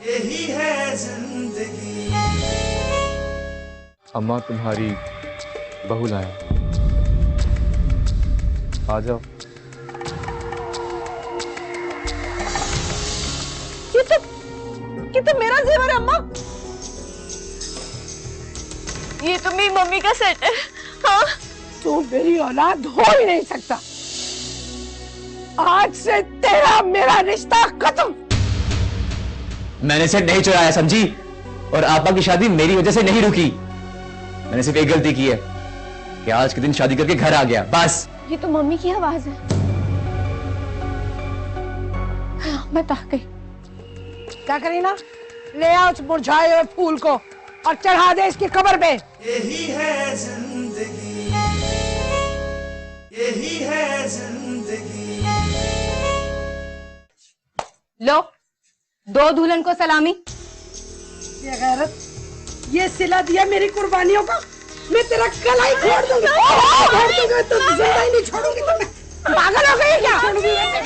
यही है जिंदगी। अम्मा तुम्हारी बहू लाया, आ जाओ। ये तो मेरा जेवर है अम्मा। ये तो मेरी मम्मी का सेट है। हाँ, तू मेरी औलाद हो ही नहीं सकता। आज से तेरा मेरा रिश्ता खत्म। मैंने सेट नहीं चुराया समझी, और आपा की शादी मेरी वजह से नहीं रुकी। मैंने सिर्फ एक गलती की है कि आज के दिन शादी करके घर आ गया, बस। ये तो मम्मी की आवाज है। हाँ, मैं ताक गई। क्या करी ना, ले आओ उस मुरझाए हुए फूल को और चढ़ा दे इसकी कब्र पे। यही है जिंदगी, यही है जिंदगी। लो, दो दुल्हन को सलामी। ये गैरत, ये सिला दिया मेरी कुर्बानियों का। मैं तेरा गला ही छोड़ दूंगी, छोड़ दूंगी, तो जिंदा ही नहीं छोड़ूंगी। तो मैं पागल हो गई क्या?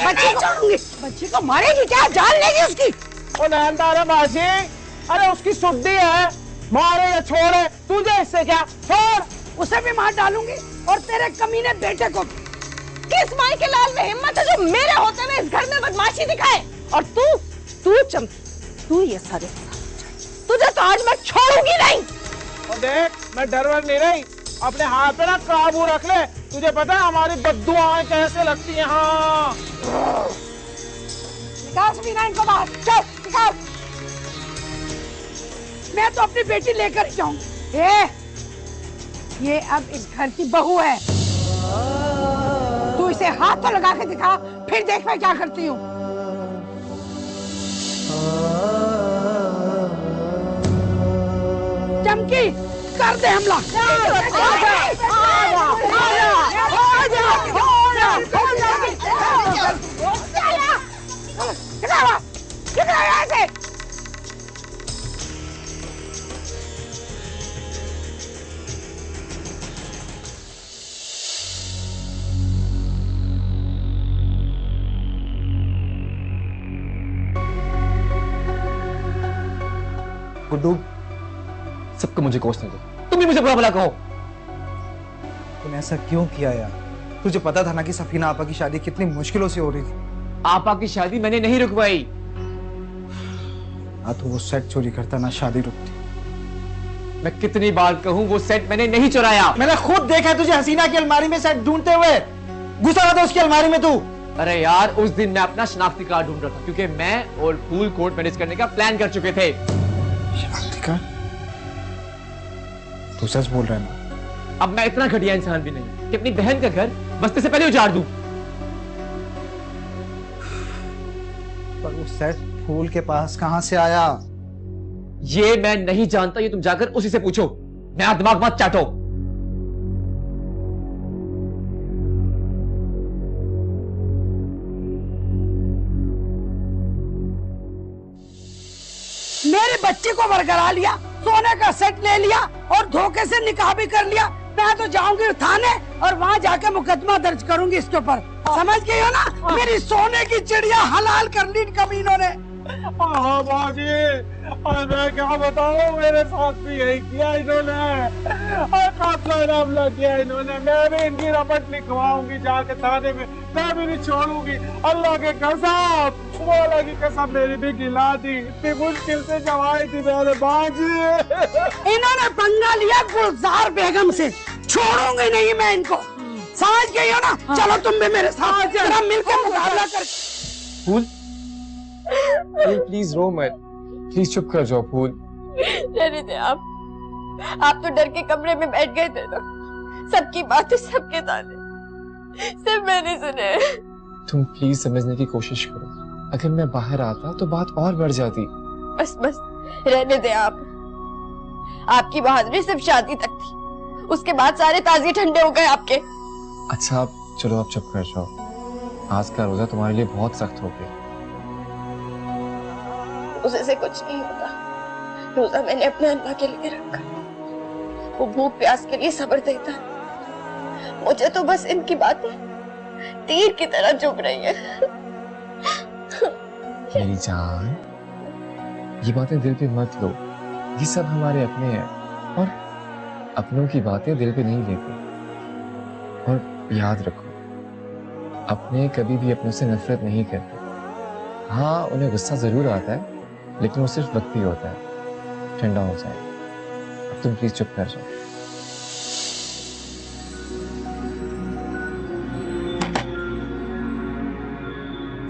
बच्चे को छोड़ूंगी, बच्चे को मारेगी क्या? जान लेगी उसकी। ओ नैनदारा मासी, अरे उसकी सुद्दी है, मारे या छोड़े तुझे इससे क्या? छोड़। उसे भी मार डालूंगी और तेरे कमीने बेटे को। किस माई के लाल में हिम्मत है जो मेरे होते हुए इस घर में बदमाशी दिखाए? और तू ये सारे, तुझे तो आज मैं छोड़ूंगी नहीं। और देख, मैं डरवर नहीं रही, अपने हाथ पे ना काबू रख ले। तुझे पता है हमारी बद्दुआएं कैसे लगती हैं? हाँ, निकाल समीना इनको बाहर, चल निकाल। मैं तो अपनी बेटी लेकर ही जाऊंगी। ये अब इस घर की बहू है। तू इसे हाथ तो लगा के दिखा, फिर देख मैं क्या करती हूँ। चमकी, कर दे हमला। गुड्डू, सबको मुझे कोसने दो, तुम भी मुझे बुरा भला कहो। तूने ऐसा क्यों किया यार? तुझे पता था ना कि सफीना आपा की शादी कितनी मुश्किलों से हो रही थी। आपा की शादी मैंने नहीं रुकवाई। ना तो वो सेट चोरी करता, ना शादी रुकती। मैं कितनी बार कहूं, वो सेट मैंने नहीं चुराया। मैंने खुद देखा तुझे हसीना की अलमारी में सेट ढूंढते हुए। घुसा रहा था उसकी अलमारी में तू। अरे यार, उस दिन मैं अपना शनाख्ती कार्ड ढूंढ रहा था, क्योंकि मैं और फूल कोर्ट मैनेज करने का प्लान कर चुके थे। शनाख्ती कार्ड? तू सच बोल रहा है ना? अब मैं इतना घटिया इंसान भी नहीं कि अपनी बहन का घर बस्ती से पहले उजाड़ दूं। पर वो सेट फूल के पास कहां से आया? ये मैं नहीं जानता, ये तुम जाकर उसी से पूछो। मेरा दिमाग मत चाटो। मेरे बच्चे को बरकरार लिया, सोने का सेट ले लिया और धोखे से निकाह भी कर लिया। मैं तो जाऊंगी थाने और वहाँ जाके मुकदमा दर्ज करूंगी इसके ऊपर। समझ गई हो ना? मेरी सोने की चिड़िया हलाल कर ली इन कमीनों ने। हाँ बाजी, और मैं क्या बताऊं, मेरे साथ भी यही किया इन्होंने। और कातलाना हमला किया इन्होंने। मैं भी इनकी रपट लिखवाऊंगी जाके थाने में। मैं भी नहीं छोड़ूंगी। अल्लाह के कसम, मौला की कसम, मेरी भी गिला दी। इतनी मुश्किल से जवाई थी मेरे बाजी। इन्होंने पंगा लिया गुलजार बेगम से, छोड़ूंगी नहीं मैं इनको। समझ गई हो ना? चलो तुम भी मेरे साथ जरा मिलकर मुकाबला कर। फूल, प्लीज रो मत, प्लीज चुप कर जाओ फूल। रहने दे आप तो डर के कमरे में बैठ गए थे तो सबकी बातें सबके ताने सिर्फ मैंने सुने। तुम प्लीज समझने की कोशिश करो। अगर मैं बाहर आता तो बात और बढ़ जाती। बस रहने दे आपकी बहादुरी सिर्फ शादी तक थी, उसके बाद सारे ताज़े ठंडे हो गए आपके। अच्छा चलो आप चुप कर जाओ, आज का रोजा तुम्हारे लिए बहुत सख्त हो गया। रोजे से कुछ नहीं होता, रोजा मैंने अपने अल्लाह के लिए रखा, वो भूख प्यास के लिए सब्र देता है। मुझे तो बस इनकी बातें तीर की तरह चुभ रही है। मेरी जान, ये बातें दिल पे मत लो, ये सब हमारे अपने हैं और अपनों की बातें दिल पे नहीं लेते। और याद रखो, अपने कभी भी अपनों से नफरत नहीं करते। हाँ, उन्हें गुस्सा जरूर आता है, लेकिन वो सिर्फ वक्ती होता है, ठंडा हो जाए। अब तुम प्लीज चुप कर जाओ।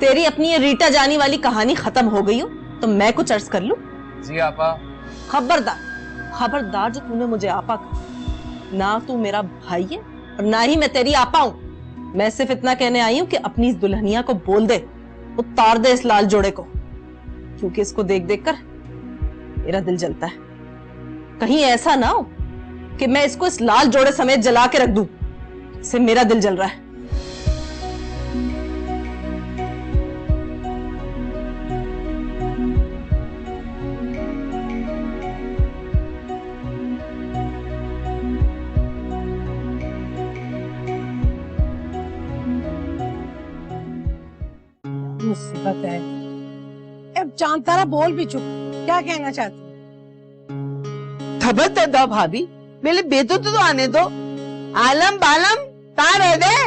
तेरी अपनी ये रीटा जानी वाली कहानी खत्म हो गई हो तो मैं कुछ अर्ज कर लूं? जी आपा। खबरदार, खबरदार जो तूने मुझे आपा कहा। ना तू मेरा भाई है और ना ही मैं तेरी आपा हूं। मैं सिर्फ इतना कहने आई हूं कि अपनी इस दुल्हनिया को बोल दे, उतार दे इस लाल जोड़े को, क्योंकि इसको देख देख कर मेरा दिल जलता है। कहीं ऐसा ना हो कि मैं इसको इस लाल जोड़े समेत जला के रख दूं, इससे मेरा दिल जल रहा है। मुसीबत है। अब चांद तारा बोल भी चुप, क्या कहना चाहती? खबर तो दो भाभी, मेरे बेटो तो आने दो। आलम बालम कहाँ रह गए?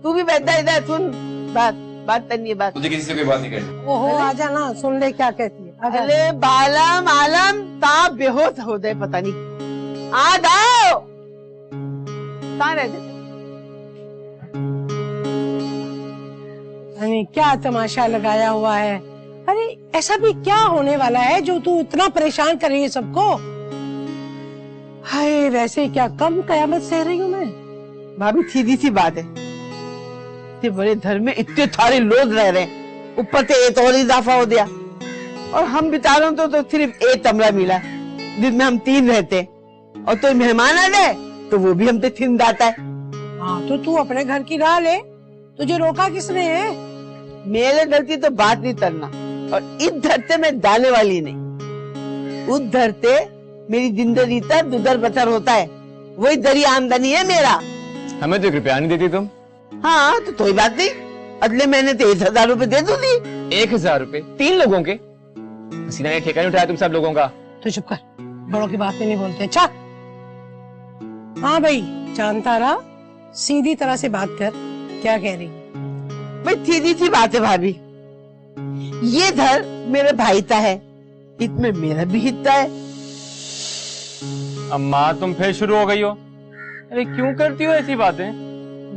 तू भी बैठा इधर, सुन बात करनी है। बात मुझे किसी से कोई बात नहीं करनी। ओहो, आजा ना, सुन ले क्या कहती है। आजा। अरे बालम आलम ता बेहोश हो गए, पता नहीं। आ जाओ, कहाँ रह गए? क्या तमाशा लगाया हुआ है? अरे ऐसा भी क्या होने वाला है जो तू इतना परेशान कर रही है सबको? हाय, वैसे क्या कम कयामत सह रही हूँ मैं। भाभी सीधी सी बात है, ये बड़े घर में इतने सारे लोग रह रहे हैं, ऊपर से एक और इजाफा हो गया, और हम बेचारों तो सिर्फ एक कमरा मिला जिसमें हम 3 रहते, और तो मेहमान आ गए तो वो भी हमसे छिन जाता है। हाँ, तो तू अपने घर की राह ले, तुझे रोका किसने है? मेरे घर की तो बात नहीं करना, और इस घर से मैं जाने वाली नहीं। उस घर से मेरी जिंदगी तक गुजर बसर होता है, वही दरी आमदनी है मेरा। हमें तो 1 रुपया नहीं देती तुम। हाँ तो कोई बात नहीं, अगले महीने तो 1000 रुपए दे दूंगी। 1000 रुपए 3 लोगों के? हसीना ने ठेका नहीं उठाया तुम सब लोगों का। तो चुप कर, बड़ों की बातें नहीं बोलते। अच्छा हाँ भाई चांद तारा, सीधी तरह से बात कर, क्या कह रही? भाई सीधी सी बात है भाभी, ये घर मेरे भाई का है, इसमें मेरा भी हिस्सा है। अम्मा तुम फिर शुरू हो गई हो। अरे क्यों करती हो ऐसी बातें?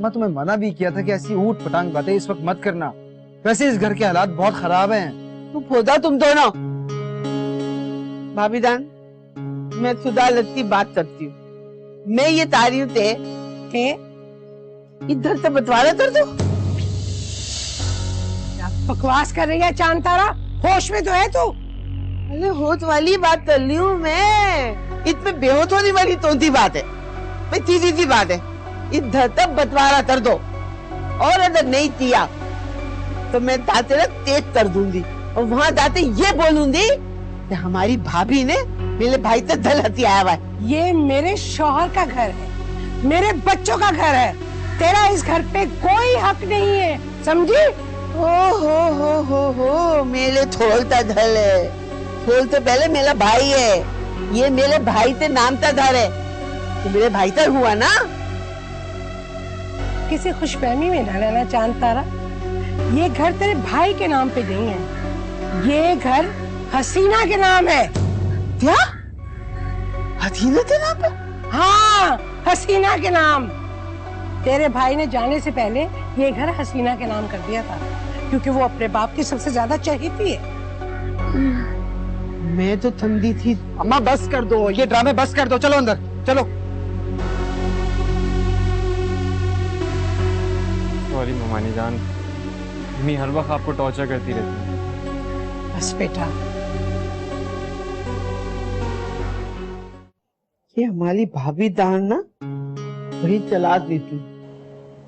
मैं तुम्हें मना भी किया था कि ऐसी ऊट पटांग बातें इस वक्त मत करना। वैसे इस घर के हालात बहुत खराब हैं। तू खोदा तुम दोनों। भाभी जान, मैं खुदा लगती बात करती हूँ। मैं ये तारीफ थे इधर से बंटवारा कर दो। बकवास कर रही है चांद तारा, होश में तो है तू? अरे होश वाली बात कर ली हूँ मैं, इसमें बेहोश होने वाली कौन सी बात है? भाई सीधी सी बात है, इधर तक बंटवारा कर दो, और अगर नहीं किया तो मैं जाते तेज कर दूंगी, और वहाँ जाते ये बोलूंगी कि हमारी भाभी ने मेरे भाई से धल हती आया हुआ है। ये मेरे शौहर का घर है, मेरे बच्चों का घर है, तेरा इस घर पे कोई हक नहीं है, समझी? हो मेरे थोलता धल है, थोल तो पहले मेरा भाई है, ये मेरे भाई से नाम का घर है, तो मेरे भाई का हुआ ना। किसी खुशफहमी में न रहना चांद तारा, ये घर तेरे भाई के नाम पे नहीं है, ये घर हसीना के नाम है। क्या? हसीना के नाम पे? हाँ, हसीना के नाम। तेरे भाई ने जाने से पहले ये घर हसीना के नाम कर दिया था, क्योंकि वो अपने बाप की सबसे ज्यादा चहेती है। मैं तो ठंडी थी। अम्मा बस कर दो, ये ड्रामे बस कर दो, चलो अंदर चलो। सॉरी ममानी जान, मम्मी हर वक्त आपको टॉर्चर करती रहती है। बस बेटा, ये हमारी भाभी दान ना वही चला देती,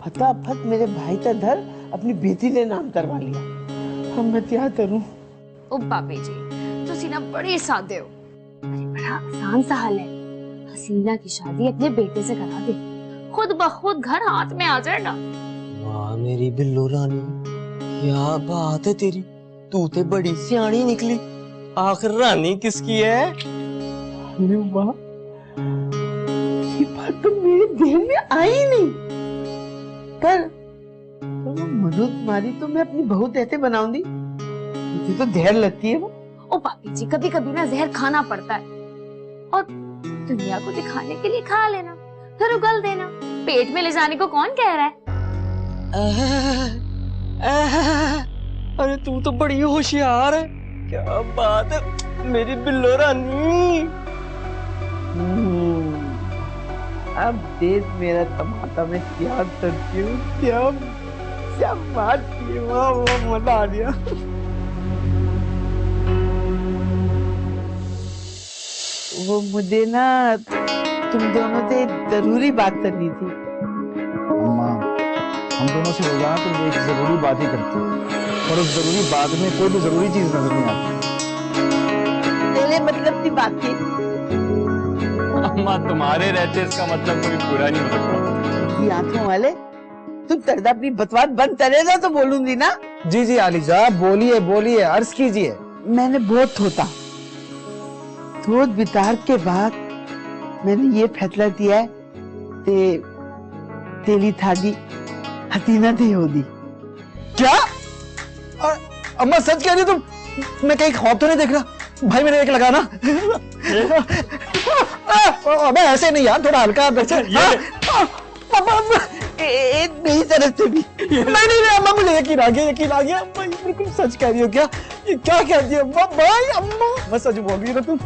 फटाफट मेरे भाई का घर अपनी बेटी ने नाम करवा लिया। हम मैं क्या करूं? ओ बाबे जी, तुसी ना बड़े सादे हो। अरे बड़ा आसान सा हल है, हसीना की शादी अपने बेटे से करा दे, खुद ब खुद घर हाथ में आ जाए ना। वाह मेरी बिल्लू रानी, क्या बात है तेरी, तू ते बड़ी सियाणी निकली। आखिर रानी किसकी है? अरे वाह, ये बात तो मेरे ध्यान में आई नहीं। पर मनु तुम्हारी तो मैं अपनी बहू कहते बनाऊंगी। मुझे तो जहर लगती है वो। ओ पापी जी, कभी कभी ना जहर खाना पड़ता है, और दुनिया को दिखाने के लिए खा लेना, फिर उगल देना। पेट में ले जाने को कौन कह रहा है? अरे तू तो बड़ी होशियार है। क्या बात है मेरी बिल्लो रानी। अब देख मेरा टमाटर में क्या करती हूँ, क्या बात की। वाह वाह, मजा आ गया। वो मुझे ना तुम दोनों से जरूरी बात करनी थी। अम्मा, हम दोनों से रोजाना तुम एक जरूरी बात ही करती हो, और उस जरूरी बात में कोई भी जरूरी चीज नजर नहीं आती। तेरे मतलब की बात थी। अम्मा, तुम्हारे रहते इसका मतलब कोई बुरा नहीं हो सकता। ये आंखों वाले, तुम तरदा अपनी बकवास बंद करेगा तो बोलूंगी ना। जी जी आलिजा, बोलिए बोलिए, अर्ज कीजिए। मैंने बहुत सोचा, सोच विचार के बाद मैंने ये फैसला किया है कि तेरी थाली हसीना थी होगी। क्या? अम्मा सच कह रही तुम? मैं कहीं ख्वाब तो नहीं देख रहा? भाई मैंने एक लगाना। अबे ऐसे नहीं यार, थोड़ा हल्का मेरी तरफ से भी। नहीं अम्मा, मुझे यकीन आ गया अम्मा, ये बिल्कुल सच कह रही हो। क्या ये क्या कह रही है अम्मा? भाई अम्मा बस सच बोल रही है ना तुम?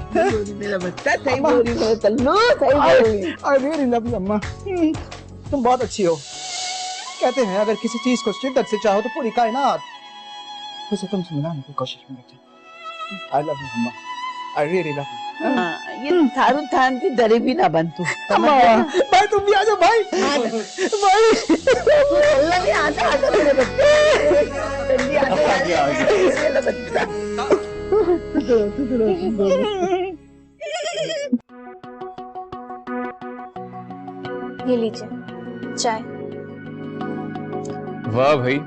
मेरा बच्चा सही बोल रही है, तल्लू सही बोल रही है। आई रियली लव यू अम्मा, तुम बहुत अच्छी हो। कहते हैं अगर किसी चीज को शिद्दत से चाहो तो पूरी कायनात उसे तुमसे मिलाने की कोशिश में रहती है। आई लव यू अम्मा, आई रियली लव यू। ये थारू थान की दरे भी ना बन तू। भाई तुम भी आ जाओ भाई। भाई अल्लाह ने आता मेरे बच्चे, जल्दी आ मेरा बच्चा। ये लीजिए चाय। वाह भाई,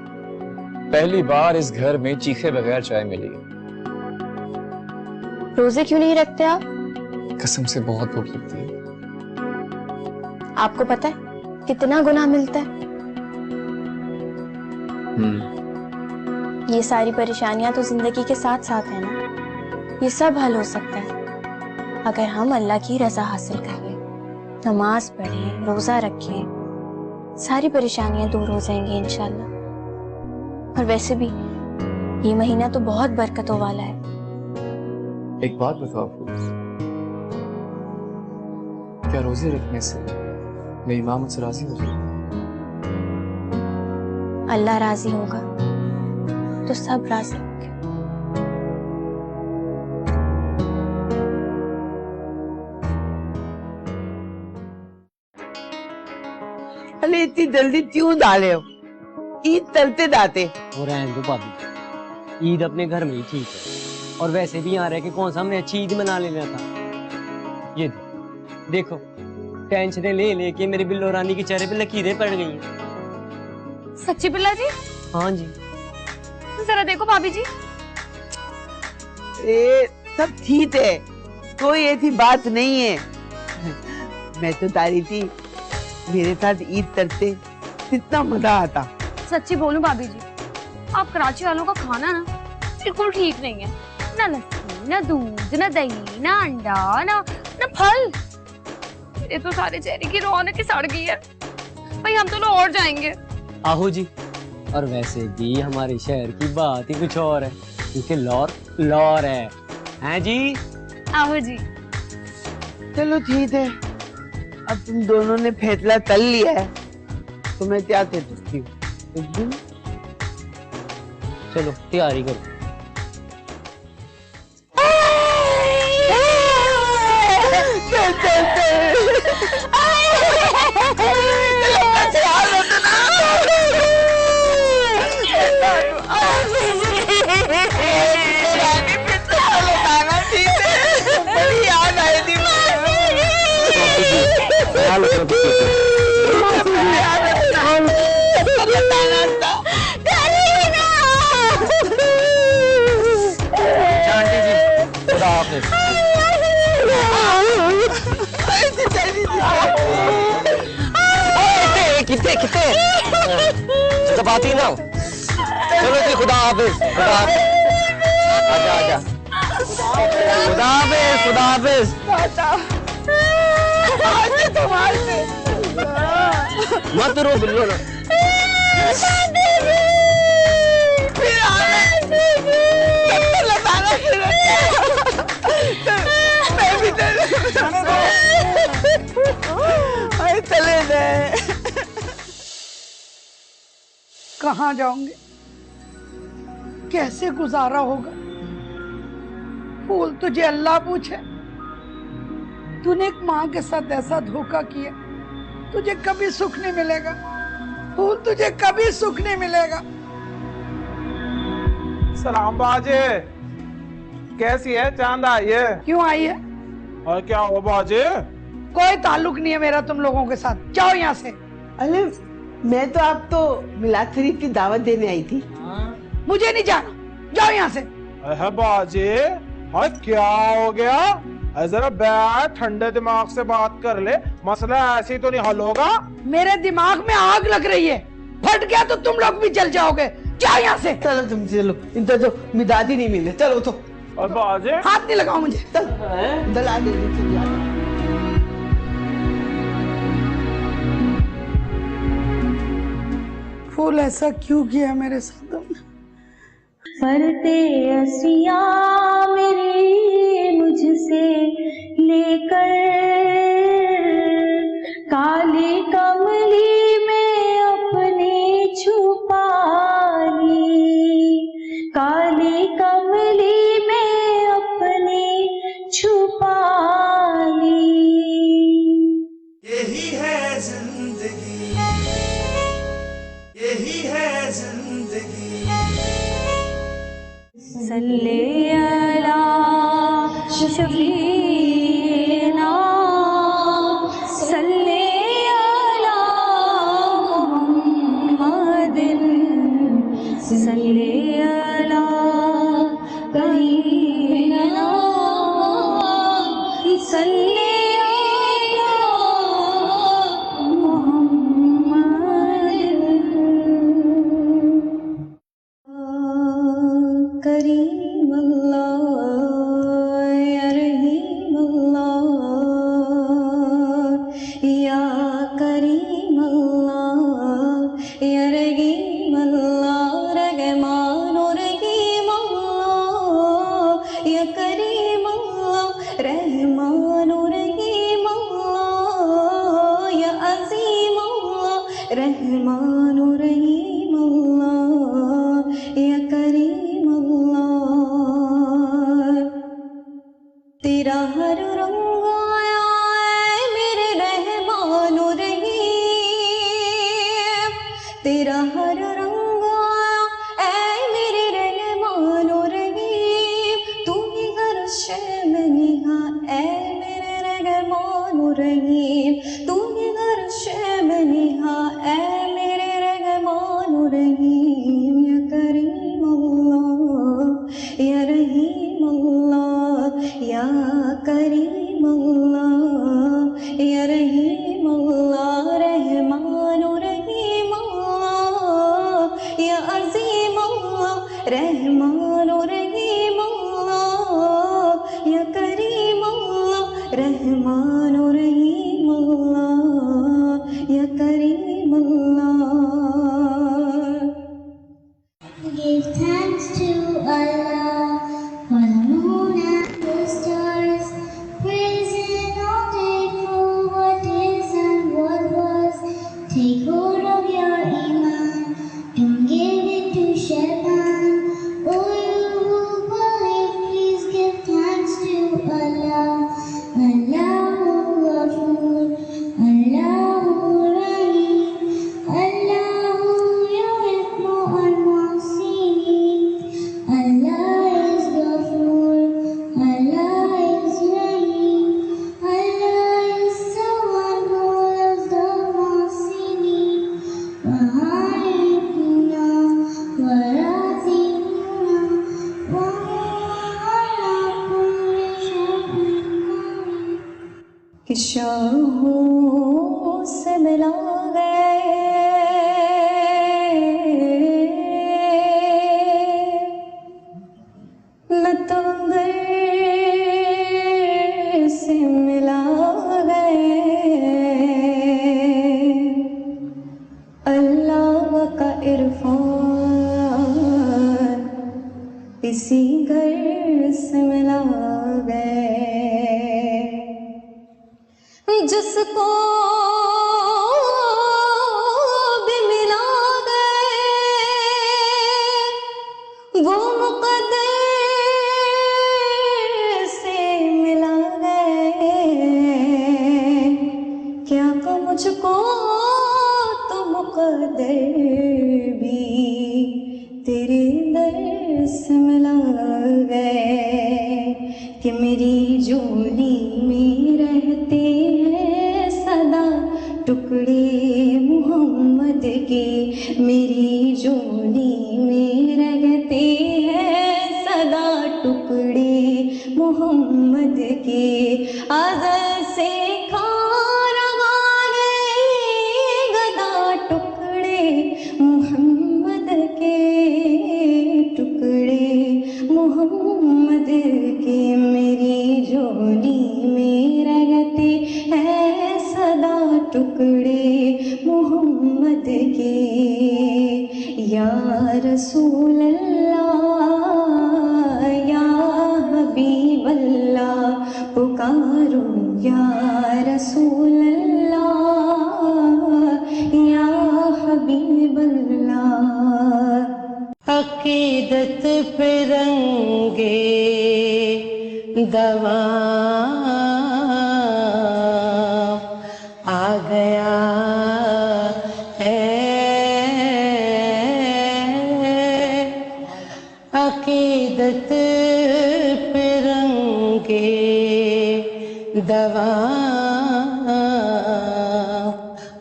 पहली बार इस घर में चीखे बगैर चाय मिली। रोजे क्यों नहीं रखते आप? कसम से बहुत भूख लगती है। आपको पता है कितना गुनाह मिलता है? ये सारी परेशानियां तो जिंदगी के साथ साथ है ना। ये सब हल हो सकता है अगर हम अल्लाह की रजा हासिल कर लें, नमाज पढ़ें, रोजा रखें। सारी परेशानियां दूर हो जाएंगी इंशाल्लाह। और वैसे भी ये महीना तो बहुत बरकतों वाला है। एक बात बताओ फूज, क्या रोजे रखने से मेरी माँ मुझसे राजी हो जाएगी? अल्लाह राजी होगा तो सब राजी होंगे। अरे इतनी जल्दी क्यों डाले हो? ईद चलते दाते। और रहने दो भाभी, ईद अपने घर में ही ठीक है। और वैसे भी यहाँ रह के कौन सा हमने अच्छी ईद मना लेना था। ये देखो टेंशनें ले लेके मेरे बिल्लो रानी के चेहरे पे लकीरें पड़ गई हैं। सच्ची बिल्ला जी? हाँ जी। जरा देखो भाभी जी। सब ठीक है, कोई ऐसी बात नहीं है। मैं तो तारी थी मेरे साथ ईद करते कितना मजा आता। सच्ची बोलूं भाभी जी, आप कराची वालों का खाना ना बिल्कुल ठीक नहीं है। ना लस्सी, ना दूध, ना दही, ना अंडा, ना फल। ये तो सारे चेहरे की रौनक ही सड़ गई है। भाई हम तो लाहौर जाएंगे। आहो जी, और वैसे भी हमारे शहर की बात ही कुछ और है, क्योंकि लाहौर है। हैं जी? आहो जी। चलो ठीक है, अब तुम दोनों ने फैसला कर लिया है तो मैं क्या कह सकती हूँ। चलो तैयारी करो। खुदा हाफिज। कितने कितने दबाती ना, चलो जी खुदा हाफिज, खुदा हाफिज, आजा आजा, खुदा हाफिज, खुदा हाफिज। मत रो बिल्लो ना, चले गए। कहाँ जाओगे, कैसे गुजारा होगा? फूल तुझे अल्लाह पूछे, तूने एक माँ के साथ ऐसा धोखा किया, तुझे कभी सुख नहीं मिलेगा। फूल तुझे कभी सुख नहीं मिलेगा। सलाम बाजे, कैसी है? चांद आई है? क्यों आई है? और क्या हुआ बाजे? कोई ताल्लुक नहीं है मेरा तुम लोगों के साथ, जाओ यहाँ से। अरे मैं तो आप तो मिलाद शरीफ की दावत देने आई थी। मुझे नहीं जाना, जाओ यहाँ से। अरे बाजे, हाँ क्या हो गया? जरा बैठ, ठंडे दिमाग से बात कर ले, मसला ऐसे ही तो नहीं हल होगा। मेरे दिमाग में आग लग रही है, फट गया तो तुम लोग भी जल जाओगे। जाओ यहाँ से। चलो तुम चलो, इनका तो मिजाज ही नहीं मिले। चलो तो। और बाजे हाथ नहीं लगाओ मुझे। चल दला दे। फूल ऐसा क्यों किया मेरे साथ तुमने? फरते असिया मेरी मुझसे लेकर, काली कमली में अपने छुपा ली, काली कमली में अपने छुपा ली। यही है जिंदगी, यही है जिंदगी। सल्ले अला शफीना, सल्ले अला मुहम्मदिन, सल्ले अला करीना, सल्ले करीम अल्लाह या रहीम अल्लाह, या करीम अल्लाह या रहीम अल्लाह, रहमान रहीम अल्लाह या करीम अल्लाह, रहमान रहीम अल्लाह या अजीम अल्लाह, रहमान रहीम अल्लाह या करीम अल्लाह। तेरा हर रंग आया है मेरे रहमान रहीम, तेरा हर रंग आया है मेरे रहमान रहीम, तू ही हर शय में निहा है मेरे रहमान रहीम, तू ही हर शय में निहा है मेरे रहमान रहीम, या करीम अल्लाह या रहीम अल्लाह, या करीम अल्लाह या रहीम अल्लाह, रहमान रहीम अल्लाह या अजीम अल्लाह, रहमान रहीम अल्लाह या करीम अल्लाह, रहमान रहीम अल्लाह। शाहों से मिला गए, न तो अंबर से मिला गए। अल्लाह का इरफान इसी घर से मिला गए। जिसको भी मिला गए वो मुक़द्दर से मिला गए। क्या को मुझको तो मुक़द्दर भी तेरे दर से मिला गए। कि मेरी झोली में रहते हैं सदा टुकड़े मोहम्मद के। मेरी झोली में रहते हैं सदा टुकड़े मोहम्मद के। अज़ल से कारवाने गदा टुकड़े मोहम्मद के, टुकड़े मोहम्मद के। मेरी झोली में रहते हैं सदा टुकड़े मोहम्मद के। या रसूल अल्लाह या हबीब अल्लाह पुकारो। या रसूल अल्लाह या हबीब अल्लाह। अकीदत पे रंगे दवा आ गया है। अकीदत पे रंगे दवा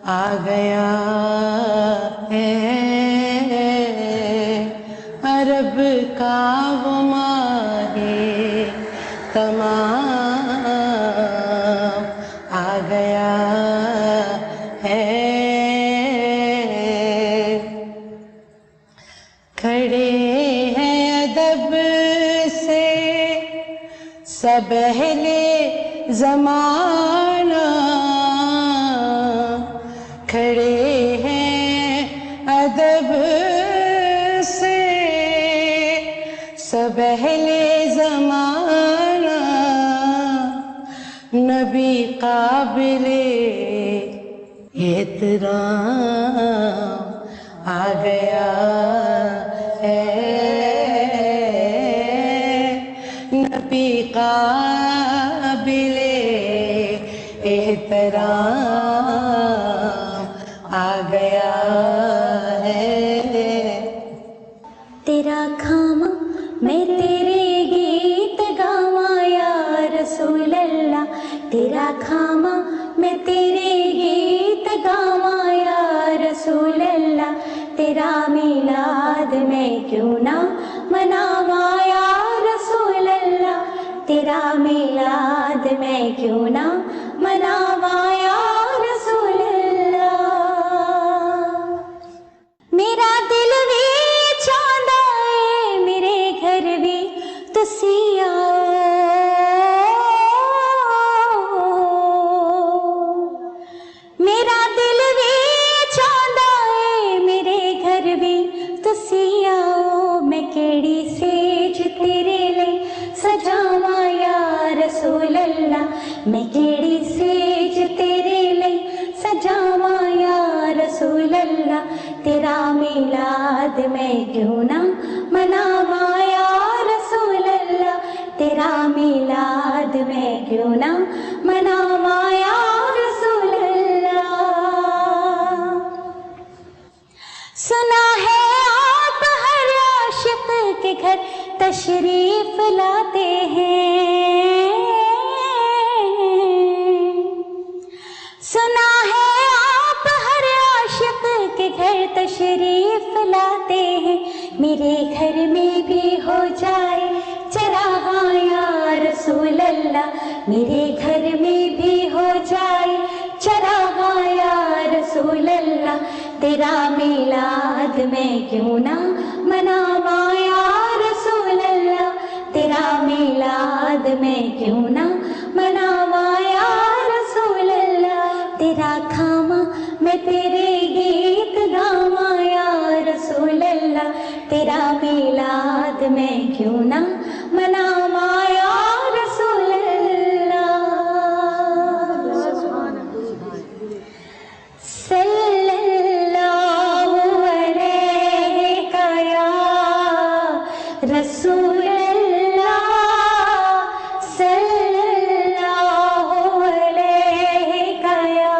आ गया है। अरब का वो माहे तमाम आ गया है। खड़े हैं अदब से सब अहले ज़माना। खड़े हैं अदब से सब अहले ज़माना। नबी काबिले एहतराम आ गया है। नबी काबिले एहतराम आ गया है। तेरा खामा मैं तेरे गीत गावा या रसूल अल्लाह। तेरा खामा मैं तेरे गीत गावा या रसूल अल्लाह। तेरा मिलाद मैं क्यों ना मनावा या रसूल अल्लाह। तेरा मिलाद मैं क्यों ना मनावा या रसूल अल्लाह। मेरा दिल भी चाहता है मेरे घर भी तुसी आओ। मेरा दिल भी चाहता है मेरे घर भी तुसी आओ। मैं केड़ी सेज तेरे लिए सजावा या रसूल अल्लाह। मैं केड़ी सेज तेरे लिए सजावा या रसूल अल्लाह। तेरा मिलाद मैं क्यों ना मनावा या रसूल अल्लाह। तेरा मिलाद मैं क्यों ना मनावा या रसूल अल्लाह। सुना है आप हर आशिक के घर तशरीफ लाते हैं। सुना है आप हर आशिक के घर तशरीफ लाते हैं। मेरे घर में भी हो जाए चरागा या रसूल अल्लाह। मेरे घर में भी हो जाए तेरा मिलाद में क्यों ना मनावा या रसूल अल्लाह, तेरा मिलाद में क्यों ना मनावा या रसूल अल्लाह, तेरा खामा मैं तेरे गीत गावा या रसूल अल्लाह, तेरा मिलाद में क्यों ना मनावा या रसूल अल्लाह। सल्लल्लाहु अलैहि या रसूल अल्लाह, सल्लल्लाहु अलैहि या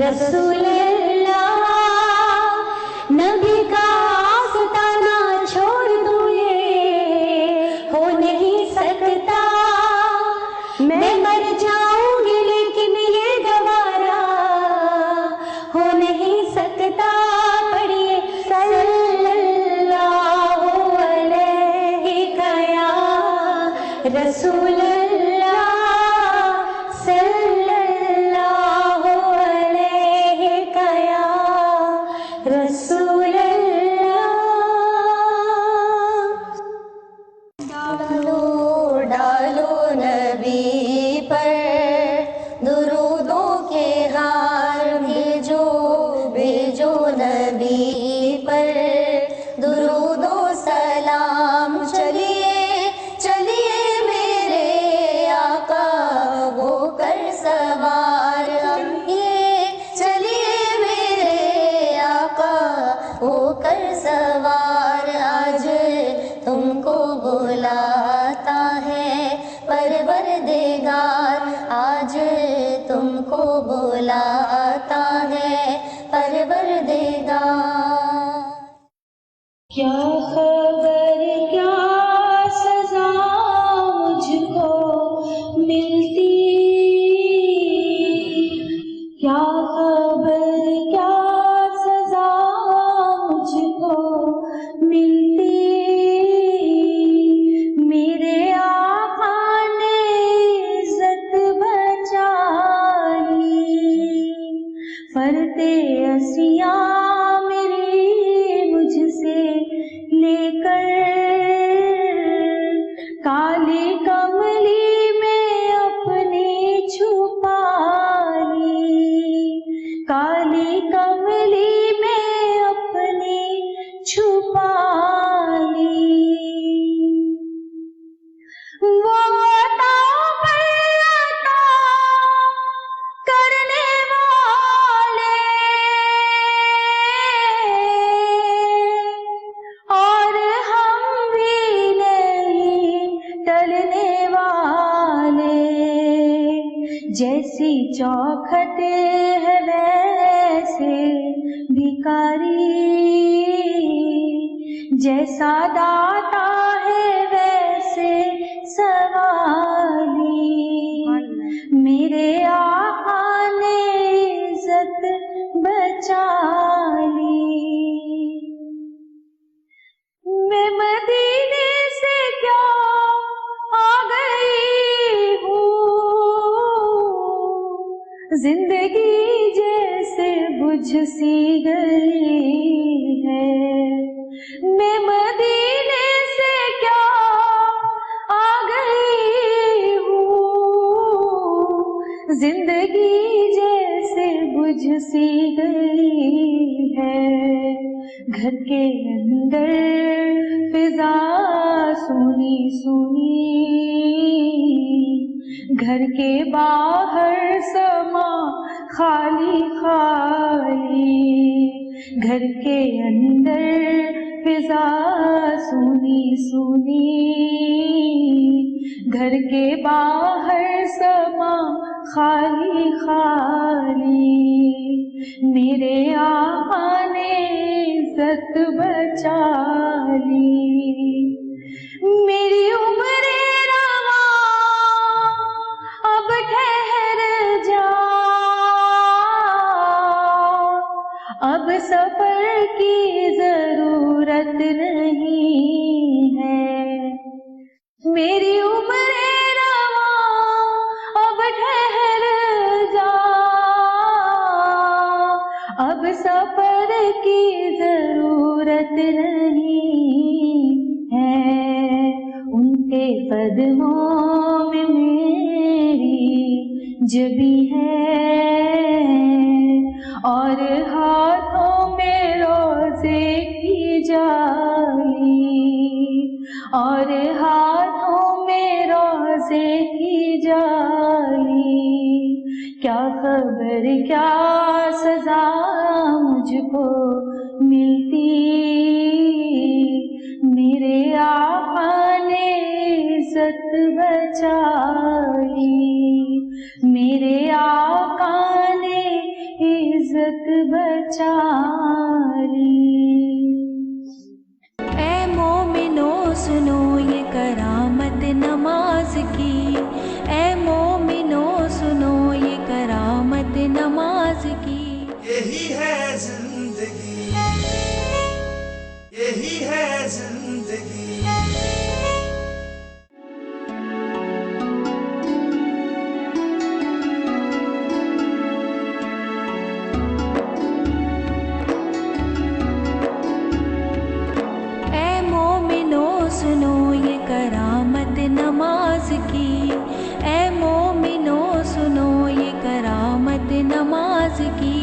रसूल अल्लाह, नबी का आस्ताना छोड़ दूं ये हो नहीं सकता, मैं मर जाऊंगी लेकिन ये गवारा हो नहीं सकता। पढ़िए सल्लल्लाहु अलैहि या रसूल अल्लाह, सल्लल्लाहु अलैहि या रसूल अल्लाह। डालो डालो नबी पर दुरूदों के हार, भेजो भेजो नबी पर दुरूदो सलाम। चलिए चलिए मेरे आका वो कर सवार, ये चलिए मेरे आका वो कर सवार। आज तुमको बुलाता है परवरदिगार, आज तुमको बुलाता है परवरदिगार। क्या खबर क्या सजा मुझको मिलती, क्या खबर क्या सजा मुझको मिलती, मेरे आका ने इज्जत बचाई, फरते असिया मेरी मुझसे लेकर, काली कमली में अपनी छुपा ली, काली कमली में अपनी छुपा ली। वो अता पर अता करने वाले और हम भी नहीं टलने वाले, जैसी चौखट है वैसे भिखारी, जैसा दाता है वैसे सवाली, मेरे आका ने इज्जत बचा ली। मैं मदीने से क्या आ गई हूँ, जिंदगी जैसे बुझ सी गई है, मैं मदीने से क्या आ गई हूँ, जिंदगी जैसे बुझ सी गई है। घर के अंदर फिजा सुनी सुनी, घर के बाहर समा खाली खाली, घर के अंदर फिजा सुनी सुनी, घर के बाहर समा खाली खाली, मेरे आका ने इज्जत बचा ली। मेरी उम्र रवा अब ठहर जा, अब सफर की जरूरत नहीं है, मेरी उम्र रवा अब ठहर जा, अब सफर की जरूरत नहीं है, उनके कदमों में मेरी जबी है, और हाथों में रोजे की जाली, और हाथों में रोजे की जाली। क्या खबर क्या सजा मुझको मिलती, मेरे आका ने इज्जत बचाई, मेरे आका ने इज्जत बचाई। ऐ मोमिनो सुनो ये करामत नमाज की, ऐ मोमिनो सुनो ये करामत नमाज की। यही है जिंदगी, यही है जिंदगी। ऐ मोमिनो सुनो ये करामत नमाज की, ऐ मोमिनो सुनो ये करामत नमाज की।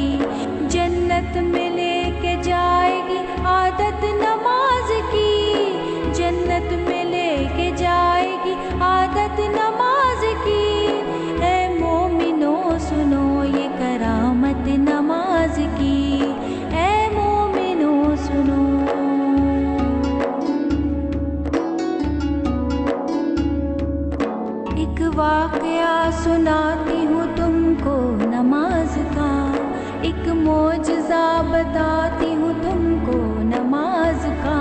जन्नत में लेके जाएगी आदत नमाज की, जन्नत में लेके जाएगी आदत नमाज की। ऐ मोमिनो सुनो ये करामत नमाज की, ऐ मोमिनो सुनो। एक वाकया सुनाती हूँ तुमको नमाज का, एक मौजज़ा बताती हूँ तुमको नमाज का।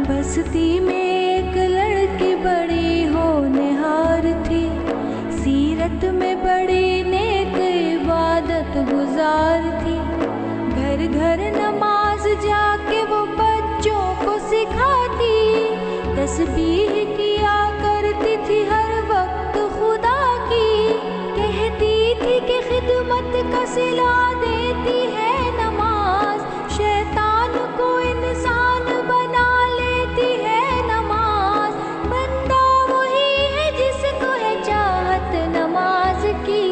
बस्ती में एक लड़की बड़ी होनहार थी, सीरत में बड़ी नेक इबादत गुजार थी। घर घर नमाज जाके वो बच्चों को सिखाती, तस्बीह किया करती थी हर वक्त खुदा की। कहती थी कि खिदमत का सिला देती है नमाज, शैतान को इंसान बना लेती है नमाज। बंदा वही है जिसको है चाहत नमाज की।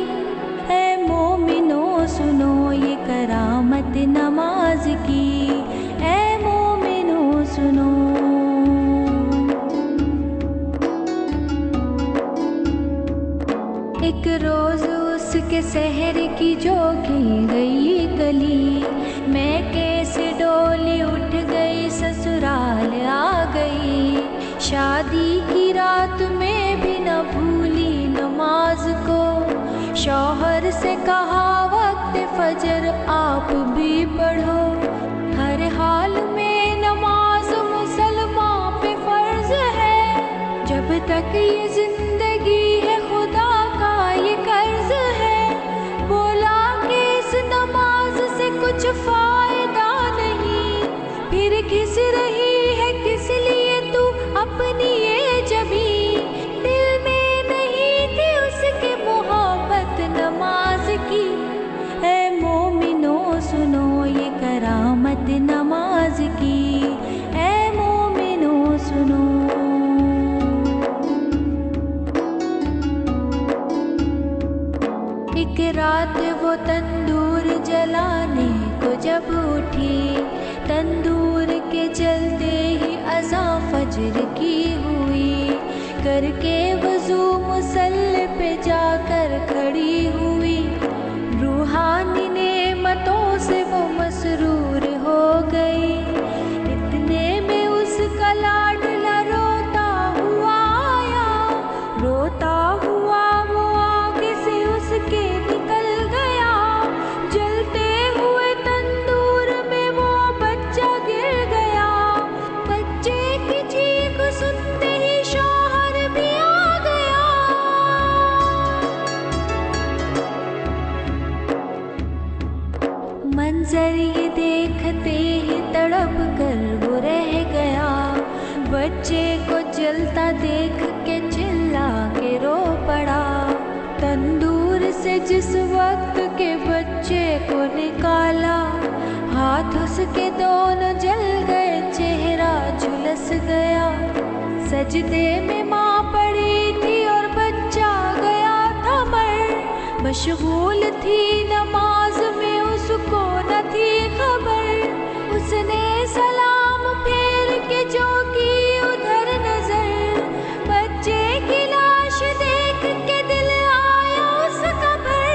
ऐ मोमिनो सुनो ये करामत नमाज की, ऐ मोमिनो सुनो। एक रोज उसके शहर की जोगी गई गली, मैं कैसे डोली उठ गई ससुराल आ गई। शादी की रात में भी न भूली नमाज को, शौहर से कहा वक्त फजर आप भी पढ़ो। हर हाल में नमाज मुसलमान पे फर्ज है, जब तक ये जिंदगी है खुदा का ये कर्ज है। बोला कि इस नमाज से कुछ फायदा नहीं, फिर किस रही है किस लिए तू अपनी ये जबी। दिल में नहीं थी उसके मोहब्बत नमाज की। ऐ मोमिनो सुनो ये करामत नमाज की, ऐ मोमिनो सुनो। एक रात वो तंदूर जलाने को जब उठी, तंदूर के जलते ही अज़ा फजर की हुई। करके वज़ू मुसल्ले पे जाकर खड़ी हुई, रूहानी नेमतों से वो मसरूर हो गई। इतने में उसका लाडला रोता हुआ आया, रोता हुआ वो आगे से उसके निकल गया। जलते हुए तंदूर में वो बच्चा गिर गया, बच्चे की चीख सुनते ही शौहर भी आ गया। मंजर ये देखते ही तड़प कर वो रह गया। बच्चे को जलता देख के चिल्ला के रो पड़ा। तंदूर से जिस वक्त के बच्चे को निकाला, नमाज के दोनों जल गए, चेहरा झुलस गया। सजदे में माँ पड़ी थी और बच्चा गया था मर। मशगूल थी नमाज में, उसको न थी खबर। उसने सलाम फेर के जो की उधर नजर, बच्चे की लाश देख के दिल आया उसका भर।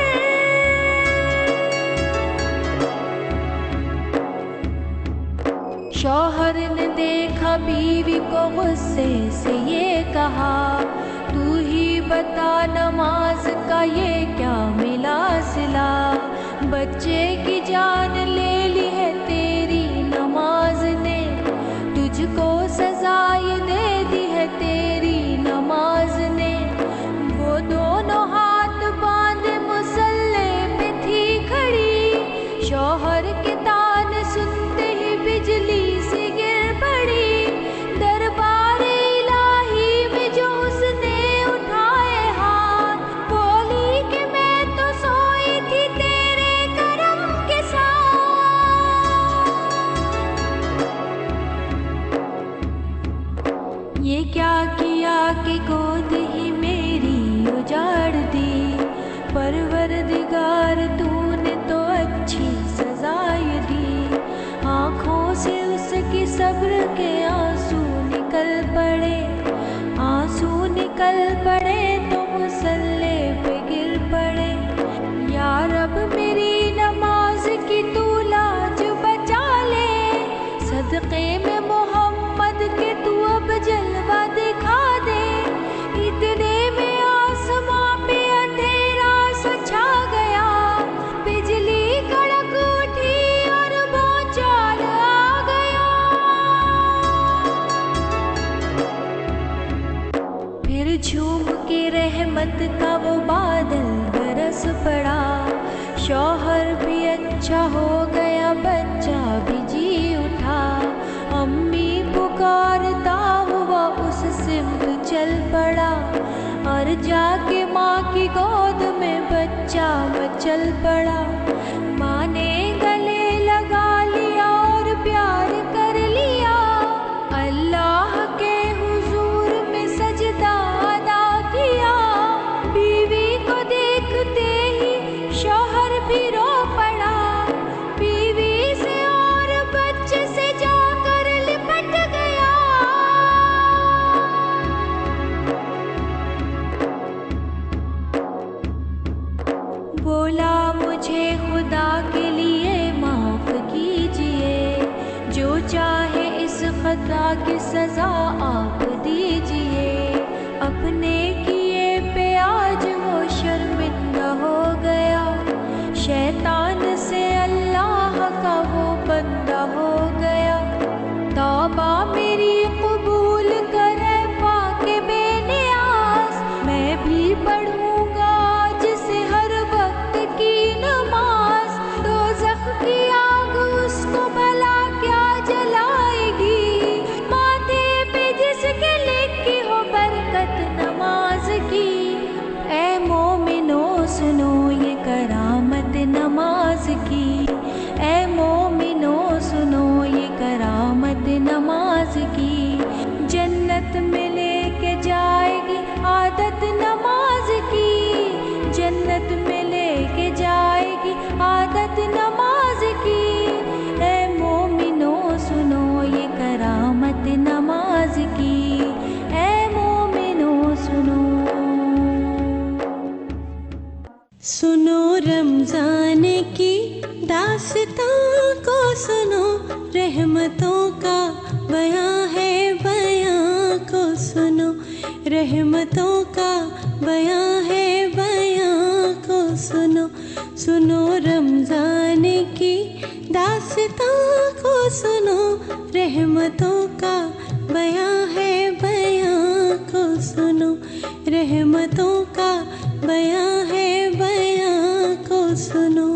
शौहर ने देखा बीवी को गुस्से से ये कहा, तू ही बता नमाज का ये क्या मिला सिला। बच्चे की जान ले ली है तेरी नमाज ने, तुझको सजा ये दे दी है तेरी नमाज ने। वो दोनों हाथ बांधे मुसल्ले पे थी खड़ी, शौहर के तान सुनते ही बिजली सी गिर पड़ी। दरबार इलाही में जो उसने उठाए हाथ, बोली कि मैं तो सोई थी तेरे करम के साथ। ये क्या किया कि गोद ही मेरी उजाड़ दी। परवरदिगार तूने तो अच्छी सजा ये दी। आँखों से उसकी सब्र के आंसू निकल पड़े, आंसू निकल पड़े तो मुसल्ले पे गिर पड़े। या रब मेरी नमाज की तू लाज बचा ले, सदक़े में मोहम्मद के तू अब जलवा दिखा दे। इतने में आसमां पे अंधेरा सा छा गया, बिजली कड़क उठी और भूचाल आ गया। फिर झूम के रहमत का वो बादल बरस पड़ा। शौहर भी अच्छा हो गया, बच्चा भी जी उठा। अम्मी पुकारता हुआ उस सिमत चल पड़ा, और जाके माँ की गोद में बच्चा मचल पड़ा। माँ ने गले लगा लिया और प्यार कर लिया, अल्लाह के हुजूर में सजदा अदा किया। बीवी को देखते ही शौहर भी रो पड़ा, बीवी से और बच्चे से जाकर लिपट गया। बोला मुझे खुदा के लिए माफ कीजिए, जो चाहे इस खता की सजा आप दीजिए। अपने किए पे आज वो शर्मिंदा हो गया, शैतान से अल्लाह का वो बंदा हो गया। तौबा मेरी कबूल करे पाके बेनियाज, मैं भी पढ़ूंगा आज से हर वक्त की नमाज। दोज़ख की आग उसको भला क्या जलाएगी, माथे पे जिसके लिखी हो बरकत नमाज की। ऐ मोमिनो सुनो ये करामत नमाज की, ऐ मोमिनो सुनो ये करामत नमाज की। जन्नत में लेके जाएगी आदत नमाज की, जन्नत में लेके जाएगी आदत नमाज की। ऐ मोमिनो सुनो ये करामत नमाज की, ऐ मोमिनो सुनो। सुनो रमजान की दास्तां को सुनो, रहमतों का बयां है बयां को सुनो। रहमतों का बयां है बयां को सुनो। सुनो रमजान की दास्तां को सुनो, रहमतों का बयां है बयां को सुनो। रहमतों का बयां है बयां को सुनो।